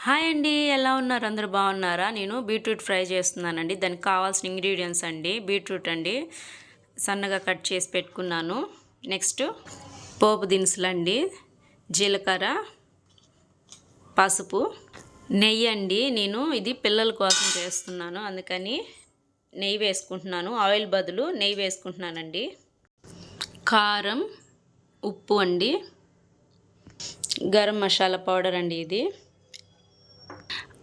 Hi అండి, ఎలా ఉన్నారు? అందరూ బాగున్నారా? నేను బీట్రూట్ ఫ్రై చేస్తున్నానండి. దానికి కావాల్సిన ఇంగ్రీడియంట్స్ అండి, బీట్రూట్ అండి సన్నగా కట్ చేసి పెట్టుకున్నాను. నెక్స్ట్ పోపు దినుసులు అండి, జీలకర్ర, పసుపు, నెయ్యి అండి. నేను ఇది పిల్లల కోసం చేస్తున్నాను, అందుకని నెయ్యి వేసుకుంటున్నాను. ఆయిల్ బదులు నెయ్యి వేసుకుంటున్నానండి. కారం, ఉప్పు అండి, గరం మసాలా పౌడర్ అండి ఇది.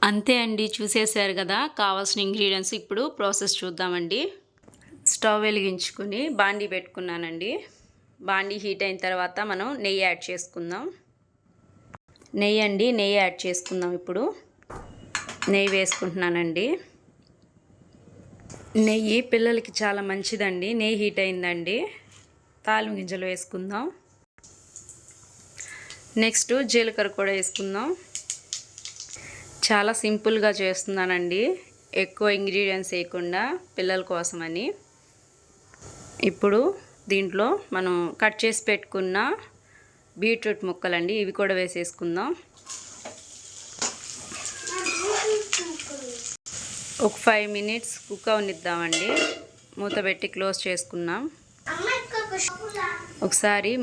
అంతే అండి, చూసేశారు కదా కావాల్సిన ఇంగ్రీడియంట్స్. ఇప్పుడు ప్రాసెస్ చూద్దామండి. స్టవ్ వెలిగించుకుని బాండీ పెట్టుకున్నానండి. బాండీ హీట్ అయిన తర్వాత మనం నెయ్యి యాడ్ చేసుకుందాం. నెయ్యి యాడ్ చేసుకుందాం. ఇప్పుడు నెయ్యి వేసుకుంటున్నానండి. నెయ్యి పిల్లలకి చాలా మంచిదండి. నెయ్యి హీట్ అయిందండి. తాలింపు గింజలు వేసుకుందాం. నెక్స్ట్ జీలకర్ర కూడా వేసుకుందాం. చాలా సింపుల్గా చేస్తున్నానండి, ఎక్కువ ఇంగ్రీడియంట్స్ వేయకుండా పిల్లల కోసమని. ఇప్పుడు దీంట్లో మనం కట్ చేసి పెట్టుకున్న బీట్రూట్ ముక్కలండి, ఇవి కూడా వేసేసుకుందాం. ఒక 5 minutes కుక్ అవనిద్దామండి. మూత పెట్టి క్లోజ్ చేసుకున్నాం. ఒకసారి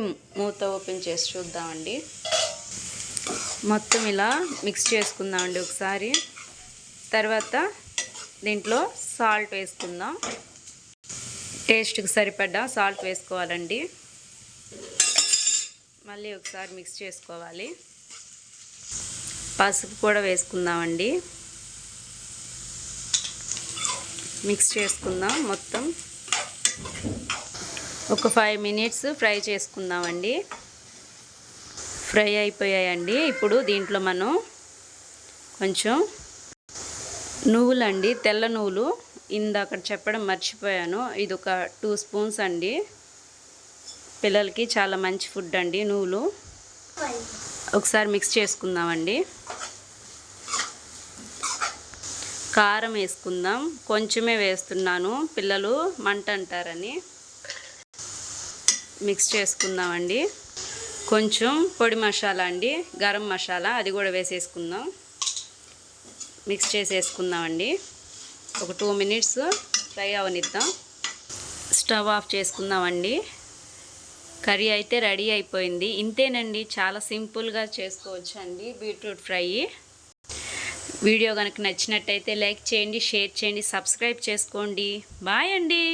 మూత ఓపెన్ చేసి చూద్దామండి. మొత్తం ఇలా మిక్స్ చేసుకుందామండి ఒకసారి. తర్వాత దీంట్లో సాల్ట్ వేసుకుందాం. టేస్ట్కి సరిపడా సాల్ట్ వేసుకోవాలండి. మళ్ళీ ఒకసారి మిక్స్ చేసుకోవాలి. పసుపు కూడా వేసుకుందామండి. మిక్స్ చేసుకుందాం మొత్తం. ఒక 5 minutes ఫ్రై చేసుకుందామండి. ఫ్రై అయిపోయాయండి. ఇప్పుడు దీంట్లో మనం కొంచెం నువ్వులండి, తెల్ల నువ్వులు ఇందాక చెప్పడం మర్చిపోయాను. ఇది ఒక 2 spoons అండి. పిల్లలకి చాలా మంచి ఫుడ్ అండి నువ్వులు. ఒకసారి మిక్స్ చేసుకుందామండి. కారం వేసుకుందాం. కొంచెమే వేస్తున్నాను, పిల్లలు మంట అంటారని. మిక్స్ చేసుకుందామండి. కొంచెం పొడి మసాలా అండి, గరం మసాలా, అది కూడా వేసేసుకుందాం. మిక్స్ చేసేసుకుందామండి. ఒక 2 minutes ఫ్రై అవనిద్దాం. స్టవ్ ఆఫ్ చేసుకుందామండి. కర్రీ అయితే రెడీ అయిపోయింది. ఇంతేనండి, చాలా సింపుల్గా చేసుకోవచ్చు అండి బీట్రూట్ ఫ్రై. వీడియో కనుక నచ్చినట్టయితే లైక్ చేయండి, షేర్ చేయండి, సబ్స్క్రైబ్ చేసుకోండి. బాయ్ అండి.